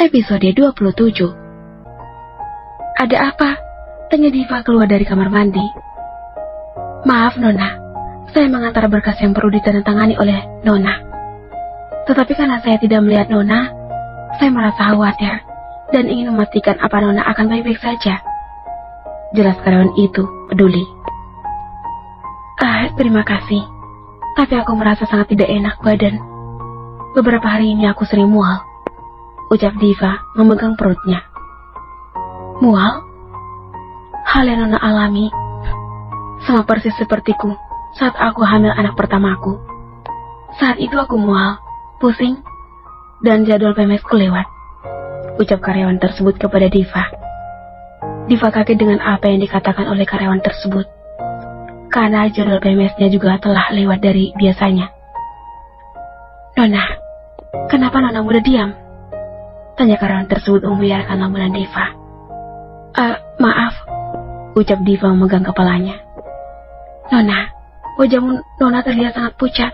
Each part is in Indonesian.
Episode 27. Ada apa? Tanya Diva keluar dari kamar mandi. Maaf Nona, saya mengantar berkas yang perlu ditandatangani oleh Nona. Tetapi karena saya tidak melihat Nona, saya merasa khawatir dan ingin memastikan apa Nona akan baik-baik saja. Jelas karyawan itu peduli. Terima kasih. Tapi aku merasa sangat tidak enak badan. Beberapa hari ini aku sering mual, ucap Diva memegang perutnya. Mual? Hal yang Nona alami sama persis sepertiku saat aku hamil anak pertamaku. Saat itu aku mual, pusing, dan jadwal PMS-ku lewat, ucap karyawan tersebut kepada Diva. Diva kaget dengan apa yang dikatakan oleh karyawan tersebut, karena jadwal PMS-nya juga telah lewat dari biasanya. Nona, kenapa Nona muda diam? Tanya karyawan tersebut membiarkan lamunan Diva. Maaf, ucap Diva memegang kepalanya. Nona, wajahmu Nona terlihat sangat pucat.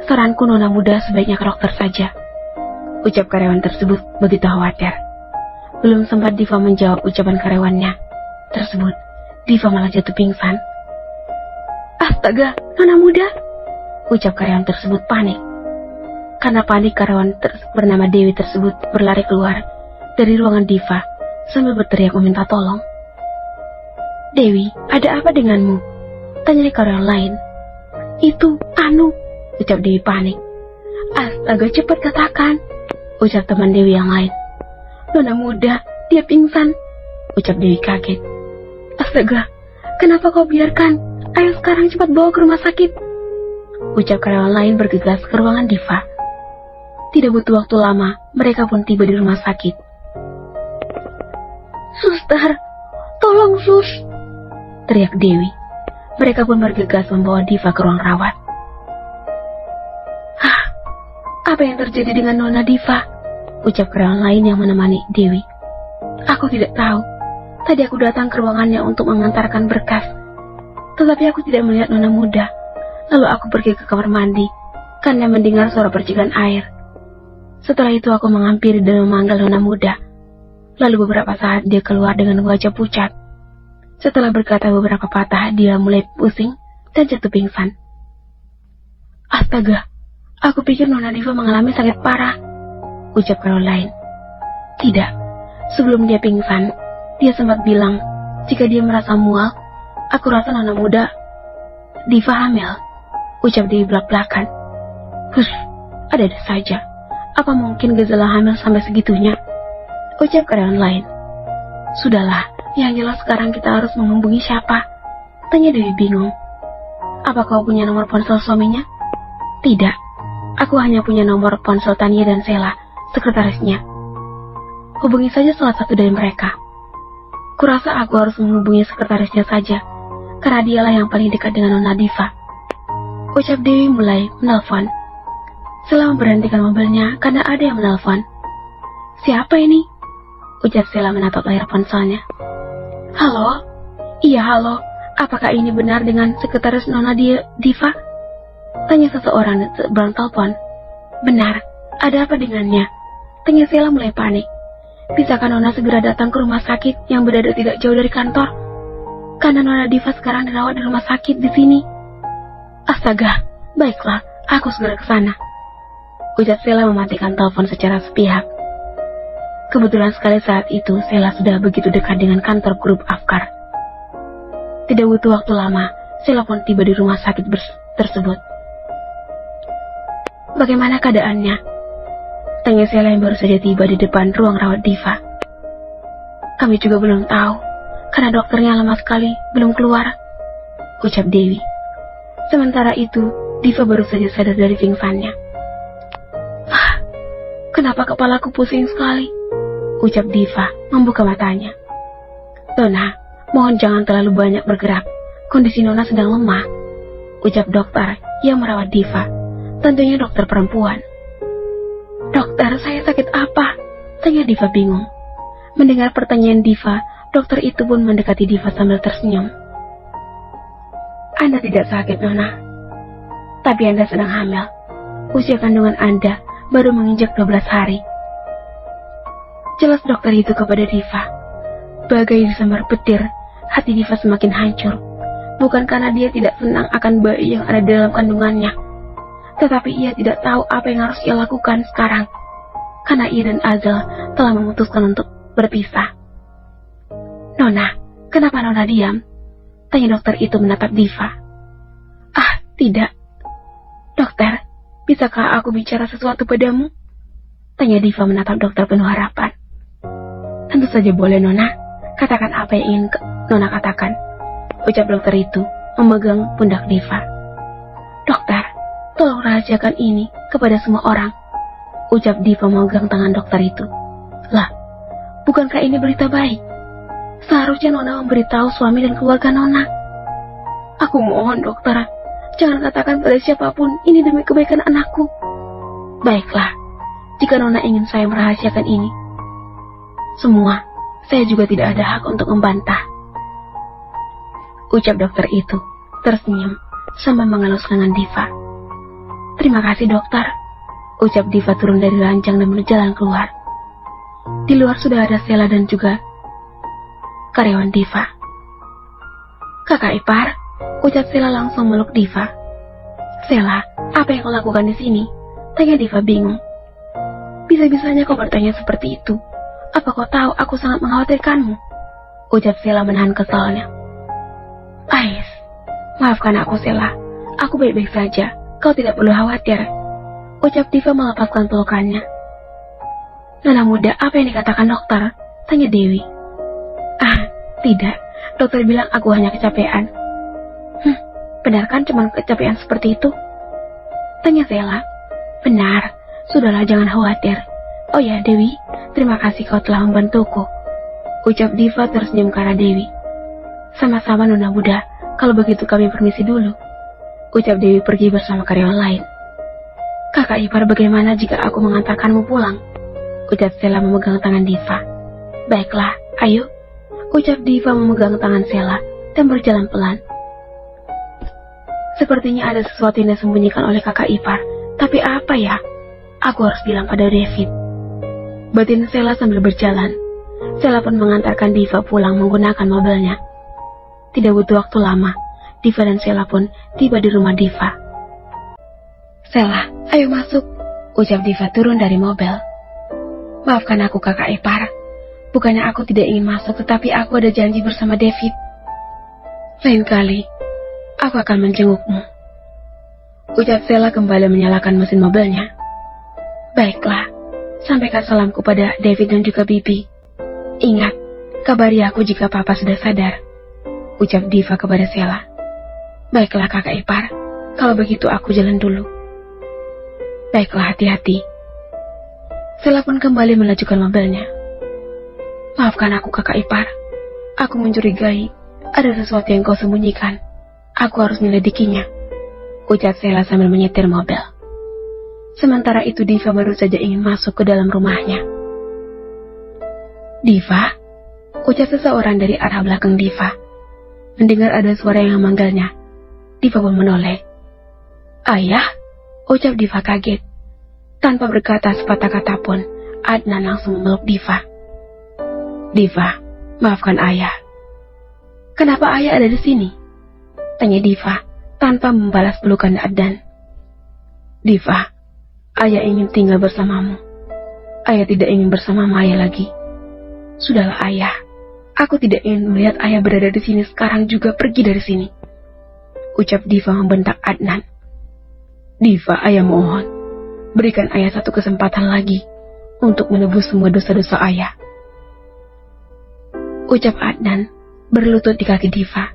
Saranku Nona muda sebaiknya ke dokter saja, ucap karyawan tersebut begitu khawatir. Belum sempat Diva menjawab ucapan karyawannya tersebut, Diva malah jatuh pingsan. Astaga, Nona muda, ucap karyawan tersebut panik. Karena panik, karyawan bernama Dewi tersebut berlari keluar dari ruangan Diva sambil berteriak meminta tolong. Dewi, ada apa denganmu? Tanya karyawan lain. Itu, ucap Dewi panik. Astaga, cepat katakan, ucap teman Dewi yang lain. Nona muda, dia pingsan, ucap Dewi kaget. Astaga, kenapa kau biarkan? Ayo sekarang cepat bawa ke rumah sakit, ucap karyawan lain bergegas ke ruangan Diva. Tidak butuh waktu lama, mereka pun tiba di rumah sakit. Suster, tolong sus, teriak Dewi. Mereka pun bergegas membawa Diva ke ruang rawat. Apa yang terjadi dengan Nona Diva? Ucap karyawan lain yang menemani Dewi. Aku tidak tahu. Tadi aku datang ke ruangannya untuk mengantarkan berkas, tetapi aku tidak melihat Nona muda. Lalu aku pergi ke kamar mandi karena mendengar suara percikan air. Setelah itu aku menghampiri dan memanggil Nona muda. Lalu beberapa saat dia keluar dengan wajah pucat. Setelah berkata beberapa patah, dia mulai pusing dan jatuh pingsan. Astaga, aku pikir Nona Diva mengalami sakit parah, ucap karyawan lain. Tidak, sebelum dia pingsan, dia sempat bilang jika dia merasa mual. Aku rasa Nona muda Diva hamil, ucap dia belak-belakan. Ada saja. Apa mungkin gejala hamil sampai segitunya? Ucap karyawan lain. Sudahlah, yang jelas sekarang kita harus menghubungi siapa? Tanya Dewi bingung. Apa kau punya nomor ponsel suaminya? Tidak, aku hanya punya nomor ponsel Tania dan Sela, sekretarisnya. Hubungi saja salah satu dari mereka. Kurasa aku harus menghubungi sekretarisnya saja, karena dialah yang paling dekat dengan Nona Diva, ucap Dewi mulai menelpon. Sela memberhentikan mobilnya karena ada yang menelpon. Siapa ini? Ucap Sela menatap layar ponselnya. Halo? Iya halo, apakah ini benar dengan sekretaris Nona Diva? Tanya seseorang sebelum telepon. Benar, ada apa dengannya? Tanya Sela mulai panik. Bisakah Nona segera datang ke rumah sakit yang berada tidak jauh dari kantor? Karena Nona Diva sekarang dirawat di rumah sakit di sini. Astaga, baiklah, aku segera ke sana, ucap Sela mematikan telepon secara sepihak. Kebetulan sekali saat itu Sela sudah begitu dekat dengan kantor grup Afkar. Tidak butuh waktu lama, Sela pun tiba di rumah sakit tersebut. Bagaimana keadaannya? Tanya Sela yang baru saja tiba di depan ruang rawat Diva. Kami juga belum tahu, karena dokternya lama sekali belum keluar, ucap Dewi. Sementara itu, Diva baru saja sadar dari pingsannya. Kenapa kepalaku pusing sekali? Ucap Diva membuka matanya. Nona, mohon jangan terlalu banyak bergerak. Kondisi Nona sedang lemah, ucap dokter yang merawat Diva. Tentunya dokter perempuan. Dokter, saya sakit apa? Tanya Diva bingung. Mendengar pertanyaan Diva, dokter itu pun mendekati Diva sambil tersenyum. Anda tidak sakit, Nona. Tapi Anda sedang hamil. Usia kandungan Anda baru menginjak 12 hari. Jelas dokter itu kepada Diva. Bagai disambar petir, hati Diva semakin hancur. Bukan karena dia tidak senang akan bayi yang ada dalam kandungannya, tetapi ia tidak tahu apa yang harus ia lakukan sekarang. Karena ia dan Azel telah memutuskan untuk berpisah. "Nona, kenapa Nona diam?" tanya dokter itu menatap Diva. "Ah, tidak. Dokter, bisakah aku bicara sesuatu padamu?" tanya Diva menatap dokter penuh harapan. "Tentu saja boleh, Nona. Katakan apa yang ingin Nona katakan," ucap dokter itu memegang pundak Diva. "Dokter, tolong rahasiakan ini kepada semua orang," ucap Diva memegang tangan dokter itu. "Lah, bukankah ini berita baik? Seharusnya Nona memberitahu suami dan keluarga Nona." "Aku mohon dokter, jangan katakan pada siapapun, ini demi kebaikan anakku." "Baiklah, jika Nona ingin saya merahasiakan ini semua, saya juga tidak ada hak untuk membantah," ucap dokter itu tersenyum sambil mengelus lengan Diva. "Terima kasih dokter," ucap Diva turun dari ranjang dan berjalan keluar. Di luar sudah ada Sela dan juga karyawan Diva. "Kakak ipar," ucap Sela langsung meluk Diva. "Sela, apa yang kau lakukan di sini?" tanya Diva bingung. "Bisa-bisanya kau bertanya seperti itu. Apa kau tahu aku sangat mengkhawatirkanmu?" ucap Sela menahan kesalnya. "Ais, maafkan aku Sela. Aku baik-baik saja. Kau tidak perlu khawatir," ucap Diva melepaskan pelukannya. "Nona muda, apa yang dikatakan dokter?" tanya Dewi. "Ah, tidak. Dokter bilang aku hanya kecapean." Benar kan cuma kecapean seperti itu?" tanya Sela. "Benar. Sudahlah, jangan khawatir. Oh ya, Dewi, terima kasih kau telah membantuku," ucap Diva tersenyum ke arah Dewi. "Sama-sama Nona muda. Kalau begitu kami permisi dulu," ucap Dewi pergi bersama karyawan lain. "Kakak ipar, bagaimana jika aku mengantarkanmu pulang?" ucap Sela memegang tangan Diva. "Baiklah, ayo," ucap Diva memegang tangan Sela dan berjalan pelan. Sepertinya ada sesuatu yang disembunyikan oleh kakak ipar. Tapi apa ya? Aku harus bilang pada David, batin Sela sambil berjalan. Sela pun mengantarkan Diva pulang menggunakan mobilnya. Tidak butuh waktu lama, Diva dan Sela pun tiba di rumah Diva. "Sela, ayo masuk," ucap Diva turun dari mobil. "Maafkan aku kakak ipar. Bukannya aku tidak ingin masuk, tetapi aku ada janji bersama David. Lain kali, aku akan menjengukmu," ucap Sela kembali menyalakan mesin mobilnya. "Baiklah, sampaikan salamku pada David dan juga Bibi. Ingat, kabari aku jika Papa sudah sadar," ucap Diva kepada Sela. "Baiklah kakak ipar, kalau begitu aku jalan dulu." "Baiklah, hati-hati." Sela pun kembali melajukan mobilnya. "Maafkan aku kakak ipar, aku mencurigai ada sesuatu yang kau sembunyikan. Aku harus menyelidikinya," ucap Sela sambil menyetir mobil. Sementara itu Diva baru saja ingin masuk ke dalam rumahnya. "Diva?" ucap seseorang dari arah belakang Diva. Mendengar ada suara yang memanggilnya, Diva pun menoleh. "Ayah?" ucap Diva kaget. Tanpa berkata sepatah kata pun, Adnan langsung memeluk Diva. "Diva, maafkan ayah." "Kenapa ayah ada di sini?" tanya Diva tanpa membalas pelukan Adnan. "Diva, ayah ingin tinggal bersamamu. Ayah tidak ingin bersama Maya lagi." "Sudahlah ayah, aku tidak ingin melihat ayah berada di sini sekarang juga pergi dari sini," ucap Diva membentak Adnan. "Diva, ayah mohon, berikan ayah satu kesempatan lagi untuk menebus semua dosa-dosa ayah," ucap Adnan berlutut di kaki Diva.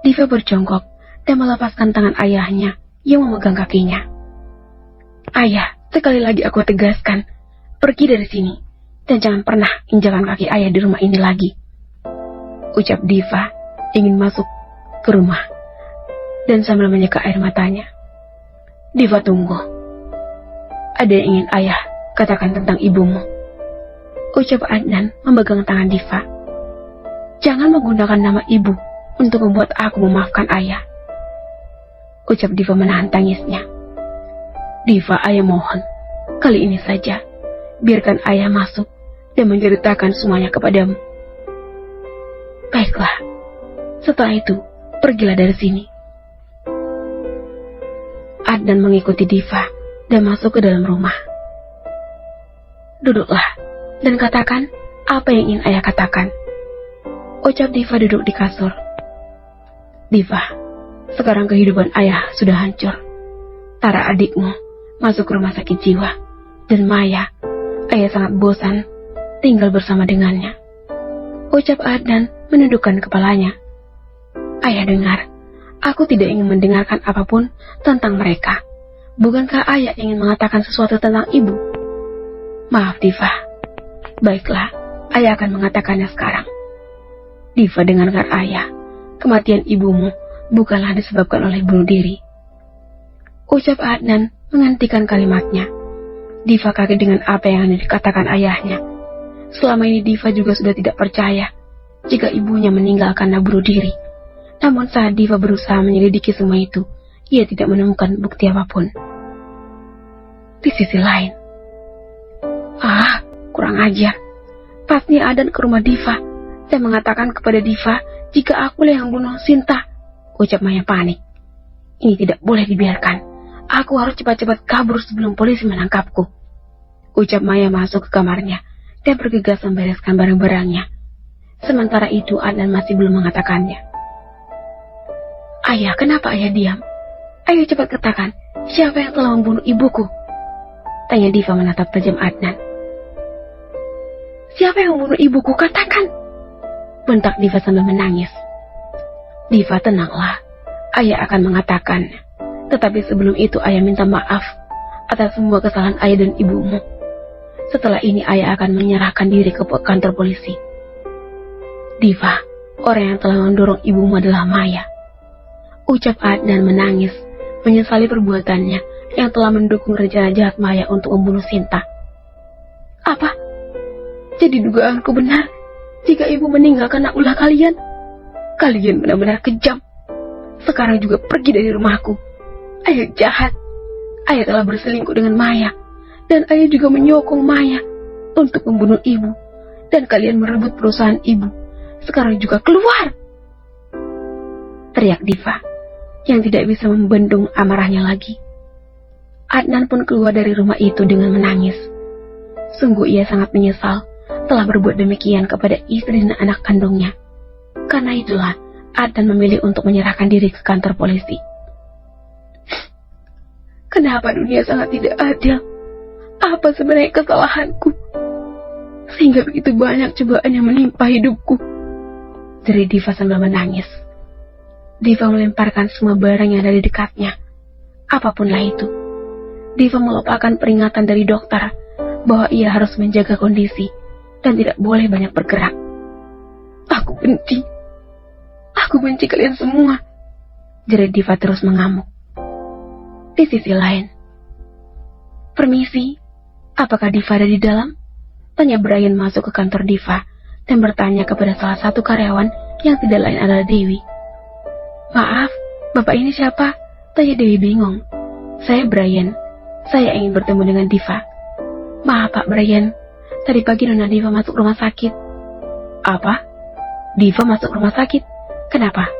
Diva berjongkok dan melepaskan tangan ayahnya yang memegang kakinya. "Ayah, sekali lagi aku tegaskan, pergi dari sini dan jangan pernah injakan kaki ayah di rumah ini lagi," ucap Diva ingin masuk ke rumah dan sambil menyeka air matanya. "Diva, tunggu. Ada yang ingin ayah katakan tentang ibumu," ucap Adnan memegang tangan Diva. "Jangan menggunakan nama ibu untuk membuat aku memaafkan ayah," ucap Diva menahan tangisnya. "Diva, ayah mohon, kali ini saja biarkan ayah masuk dan menceritakan semuanya kepadamu. Baiklah, setelah itu pergilah dari sini. Adnan mengikuti Diva dan masuk ke dalam rumah. Duduklah dan katakan apa yang ingin ayah katakan, ucap Diva duduk di kasur. Diva, sekarang kehidupan ayah sudah hancur. Tara adikmu masuk rumah sakit jiwa, dan Maya, ayah sangat bosan tinggal bersama dengannya, ucap Adnan menundukkan kepalanya. Ayah dengar, aku tidak ingin mendengarkan apapun tentang mereka. Bukankah ayah ingin mengatakan sesuatu tentang ibu? Maaf Diva. Baiklah, ayah akan mengatakannya sekarang. Diva, dengarkan ayah, kematian ibumu bukanlah disebabkan oleh bunuh diri, ucap Adnan menghentikan kalimatnya. Diva kaget dengan apa yang dikatakan ayahnya. Selama ini Diva juga sudah tidak percaya jika ibunya meninggal karena bunuh diri. Namun saat Diva berusaha menyelidiki semua itu, ia tidak menemukan bukti apapun. Di sisi lain, kurang ajar. Pasti Adnan ke rumah Diva dan mengatakan kepada Diva jika akulah yang bunuh Sinta, ucap Maya panik. Ini tidak boleh dibiarkan. Aku harus cepat-cepat kabur sebelum polisi menangkapku, ucap Maya masuk ke kamarnya dan bergegas membereskan barang-barangnya. Sementara itu Adnan masih belum mengatakannya. Ayah, kenapa ayah diam? Ayo cepat katakan, siapa yang telah membunuh ibuku? Tanya Diva menatap tajam Adnan. Siapa yang membunuh ibuku? Katakan, bentak Diva sambil menangis. Diva, tenanglah, ayah akan mengatakan. Tetapi sebelum itu ayah minta maaf atas semua kesalahan ayah dan ibumu. Setelah ini ayah akan menyerahkan diri ke kantor polisi. Diva, orang yang telah mendorong ibumu adalah Maya, ucap Adnan menangis, menyesali perbuatannya yang telah mendukung rencana jahat Maya untuk membunuh Sinta. Apa? Jadi dugaanku benar jika ibu meninggal karena ulah kalian? Kalian benar-benar kejam. Sekarang juga pergi dari rumahku. Ayah jahat. Ayah telah berselingkuh dengan Maya, dan ayah juga menyokong Maya untuk membunuh ibu. Dan kalian merebut perusahaan ibu. Sekarang juga keluar, teriak Diva yang tidak bisa membendung amarahnya lagi. Adnan pun keluar dari rumah itu dengan menangis. Sungguh ia sangat menyesal telah berbuat demikian kepada istri dan anak kandungnya. Karena itulah Adnan memilih untuk menyerahkan diri ke kantor polisi. Kenapa dunia sangat tidak adil? Apa sebenarnya kesalahanku sehingga begitu banyak cobaan yang menimpa hidupku? Jerit Diva sambil menangis. Diva melemparkan semua barang yang ada di dekatnya, apapunlah itu. Diva melupakan peringatan dari dokter bahwa ia harus menjaga kondisi dan tidak boleh banyak bergerak. Aku benci kalian semua, jerit Diva terus mengamuk. Di sisi lain, permisi, apakah Diva ada di dalam? Tanya Brian masuk ke kantor Diva dan bertanya kepada salah satu karyawan yang tidak lain adalah Dewi. Maaf, bapak ini siapa? Tanya Dewi bingung. Saya Brian, saya ingin bertemu dengan Diva. Maaf Pak Brian, tadi pagi Nona Diva masuk rumah sakit. Apa? Diva masuk rumah sakit? Kenapa?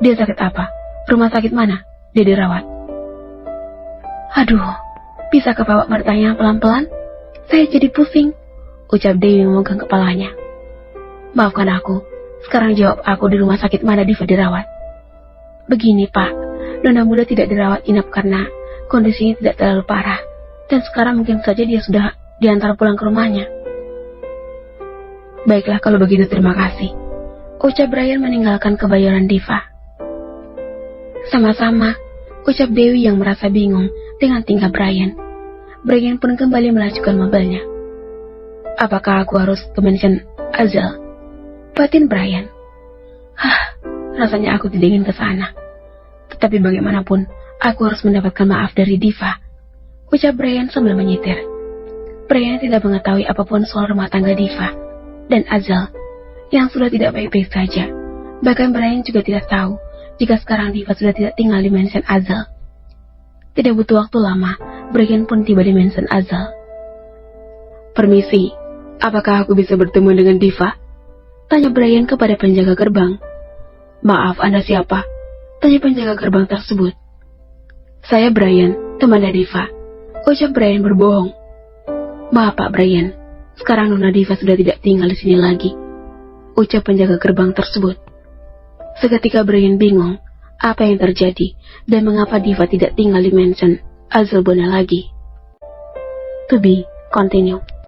Dia sakit apa? Rumah sakit mana? Dia dirawat. Aduh, bisakah Bapak bertanya pelan-pelan? Saya jadi pusing, ucap Dewi memegang kepalanya. Maafkan aku, sekarang jawab aku di rumah sakit mana Diva dirawat. Begini Pak, Nona muda tidak dirawat inap karena kondisinya tidak terlalu parah, dan sekarang mungkin saja dia sudah diantar pulang ke rumahnya. Baiklah kalau begitu, terima kasih, ucap Brian meninggalkan kebayoran Diva. Sama-sama, ucap Dewi yang merasa bingung dengan tingkah Brian. Brian pun kembali melajukan mobilnya. Apakah aku harus ke mansion Azal? Batin Brian. Rasanya aku tidak ingin ke sana. Tetapi bagaimanapun, aku harus mendapatkan maaf dari Diva, ucap Brian sambil menyitir. Brian tidak mengetahui apapun soal rumah tangga Diva dan Azal yang sudah tidak baik-baik saja. Bahkan Brian juga tidak tahu jika sekarang Diva sudah tidak tinggal di mansion Azal. Tidak butuh waktu lama, Brian pun tiba di mansion Azal. Permisi, Apakah aku bisa bertemu dengan Diva? Tanya Brian kepada penjaga gerbang. Maaf, Anda siapa? Tanya penjaga gerbang tersebut. Saya Brian, temannya Diva. Ucap Brian berbohong. Maaf Pak Brian, sekarang Nona Diva sudah tidak tinggal di sini lagi. Ucap penjaga gerbang tersebut. Seketika Brian bingung apa yang terjadi dan mengapa Diva tidak tinggal di mansion Azelbona lagi. To be continued.